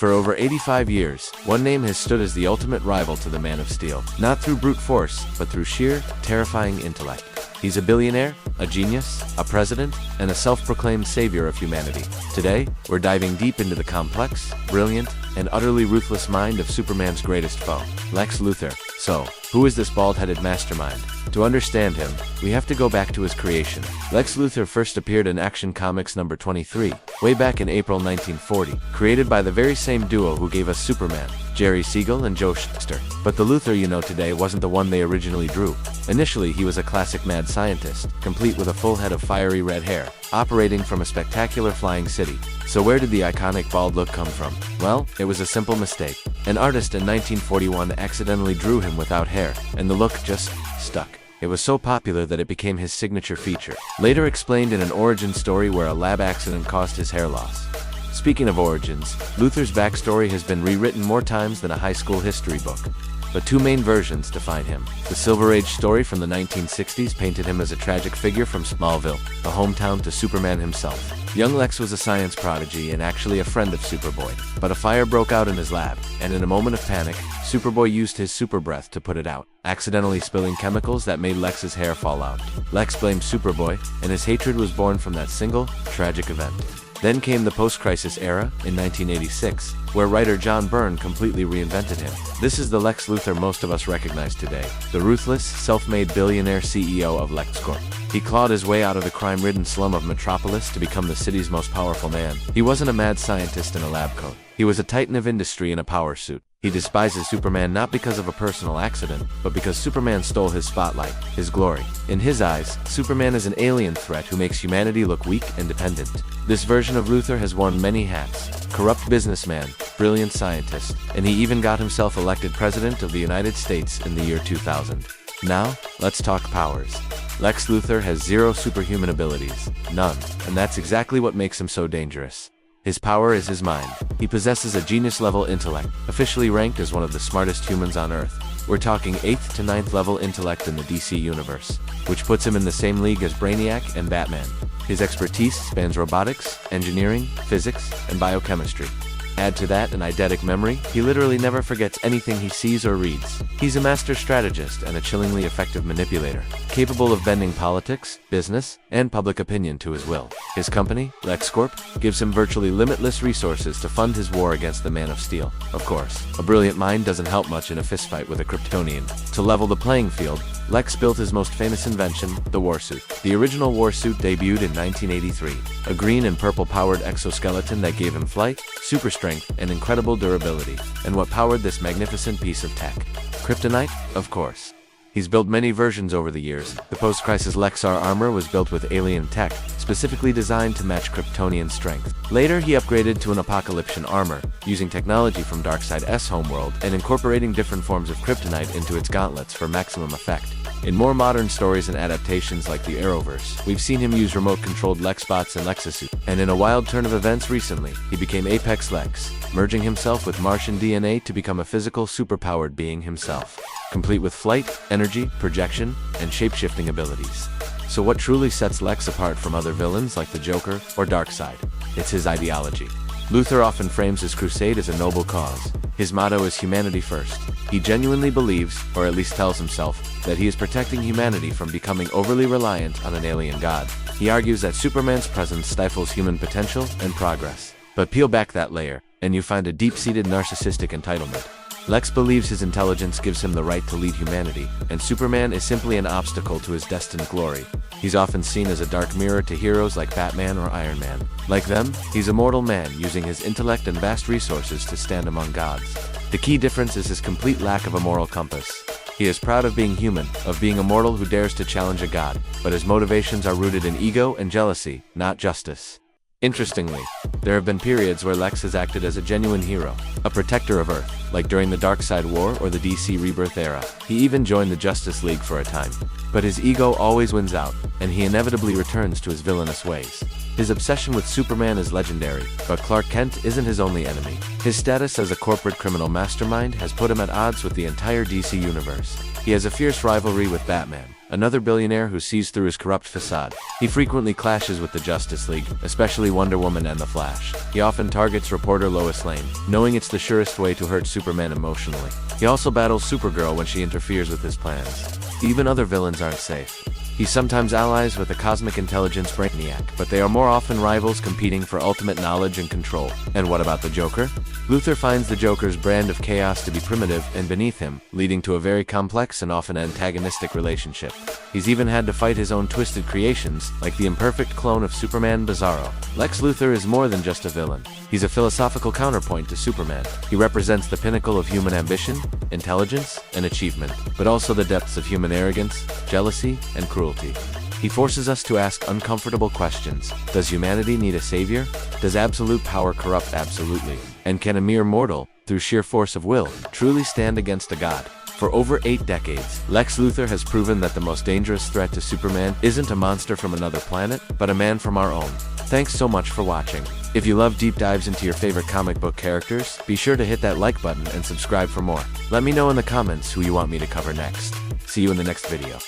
For over 85 years, one name has stood as the ultimate rival to the Man of Steel, not through brute force, but through sheer, terrifying intellect. He's a billionaire, a genius, a president, and a self-proclaimed savior of humanity. Today, we're diving deep into the complex, brilliant, and utterly ruthless mind of Superman's greatest foe, Lex Luthor. So, who is this bald-headed mastermind? To understand him, we have to go back to his creation. Lex Luthor first appeared in Action Comics number 23, way back in April 1940, created by the very same duo who gave us Superman, Jerry Siegel and Joe Shuster. But the Luthor you know today wasn't the one they originally drew. Initially, he was a classic mad scientist, complete with a full head of fiery red hair, operating from a spectacular flying city. So where did the iconic bald look come from? Well, it was a simple mistake. An artist in 1941 accidentally drew him without hair, and the look just stuck. It was so popular that it became his signature feature, later explained in an origin story where a lab accident caused his hair loss. Speaking of origins, Luthor's backstory has been rewritten more times than a high school history book. But two main versions define him. The Silver Age story from the 1960s painted him as a tragic figure from Smallville, a hometown to Superman himself. Young Lex was a science prodigy and actually a friend of Superboy. But a fire broke out in his lab, and in a moment of panic, Superboy used his super breath to put it out, accidentally spilling chemicals that made Lex's hair fall out. Lex blamed Superboy, and his hatred was born from that single, tragic event. Then came the post-crisis era, in 1986, where writer John Byrne completely reinvented him. This is the Lex Luthor most of us recognize today, the ruthless, self-made billionaire CEO of LexCorp. He clawed his way out of the crime-ridden slum of Metropolis to become the city's most powerful man. He wasn't a mad scientist in a lab coat. He was a titan of industry in a power suit. He despises Superman not because of a personal accident, but because Superman stole his spotlight, his glory. In his eyes, Superman is an alien threat who makes humanity look weak and dependent. This version of Luthor has worn many hats: corrupt businessman, brilliant scientist, and he even got himself elected President of the United States in the year 2000. Now, let's talk powers. Lex Luthor has zero superhuman abilities, none, and that's exactly what makes him so dangerous. His power is his mind. He possesses a genius-level intellect, officially ranked as one of the smartest humans on Earth. We're talking 8th to 9th level intellect in the DC universe, which puts him in the same league as Brainiac and Batman. His expertise spans robotics, engineering, physics, and biochemistry. Add to that an eidetic memory, he literally never forgets anything he sees or reads. He's a master strategist and a chillingly effective manipulator, capable of bending politics, business, and public opinion to his will. His company, LexCorp, gives him virtually limitless resources to fund his war against the Man of Steel. Of course, a brilliant mind doesn't help much in a fistfight with a Kryptonian. To level the playing field, Lex built his most famous invention, the Warsuit. The original Warsuit debuted in 1983, a green and purple-powered exoskeleton that gave him flight, super strength, and incredible durability. And what powered this magnificent piece of tech? Kryptonite, of course. He's built many versions over the years. The post-crisis Lexar armor was built with alien tech, specifically designed to match Kryptonian strength. Later, he upgraded to an Apocalyptian armor, using technology from Darkseid's homeworld and incorporating different forms of kryptonite into its gauntlets for maximum effect. In more modern stories and adaptations like the Arrowverse, we've seen him use remote-controlled Lexbots and Lexasuit. And in a wild turn of events recently, he became Apex Lex, merging himself with Martian DNA to become a physical, superpowered being himself, complete with flight, energy, projection, and shape-shifting abilities. So what truly sets Lex apart from other villains like the Joker or Darkseid? It's his ideology. Luthor often frames his crusade as a noble cause. His motto is humanity first. He genuinely believes, or at least tells himself, that he is protecting humanity from becoming overly reliant on an alien god. He argues that Superman's presence stifles human potential and progress. But peel back that layer, and you find a deep-seated narcissistic entitlement. Lex believes his intelligence gives him the right to lead humanity, and Superman is simply an obstacle to his destined glory. He's often seen as a dark mirror to heroes like Batman or Iron Man. Like them, he's a mortal man using his intellect and vast resources to stand among gods. The key difference is his complete lack of a moral compass. He is proud of being human, of being a mortal who dares to challenge a god, but his motivations are rooted in ego and jealousy, not justice. Interestingly, there have been periods where Lex has acted as a genuine hero, a protector of Earth, like during the Darkseid War or the DC Rebirth era. He even joined the Justice League for a time. But his ego always wins out, and he inevitably returns to his villainous ways. His obsession with Superman is legendary, but Clark Kent isn't his only enemy. His status as a corporate criminal mastermind has put him at odds with the entire DC universe. He has a fierce rivalry with Batman, another billionaire who sees through his corrupt facade. He frequently clashes with the Justice League, especially Wonder Woman and the Flash. He often targets reporter Lois Lane, knowing it's the surest way to hurt Superman emotionally. He also battles Supergirl when she interferes with his plans. Even other villains aren't safe. He sometimes allies with a cosmic intelligence brainiac, but they are more often rivals competing for ultimate knowledge and control. And what about the Joker? Luthor finds the Joker's brand of chaos to be primitive and beneath him, leading to a very complex and often antagonistic relationship. He's even had to fight his own twisted creations, like the imperfect clone of Superman, Bizarro. Lex Luthor is more than just a villain. He's a philosophical counterpoint to Superman. He represents the pinnacle of human ambition, intelligence, and achievement, but also the depths of human arrogance, jealousy, and cruelty. He forces us to ask uncomfortable questions. Does humanity need a savior? Does absolute power corrupt absolutely? And can a mere mortal, through sheer force of will, truly stand against a god? For over 8 decades, Lex Luthor has proven that the most dangerous threat to Superman isn't a monster from another planet, but a man from our own. Thanks so much for watching. If you love deep dives into your favorite comic book characters, be sure to hit that like button and subscribe for more. Let me know in the comments who you want me to cover next. See you in the next video.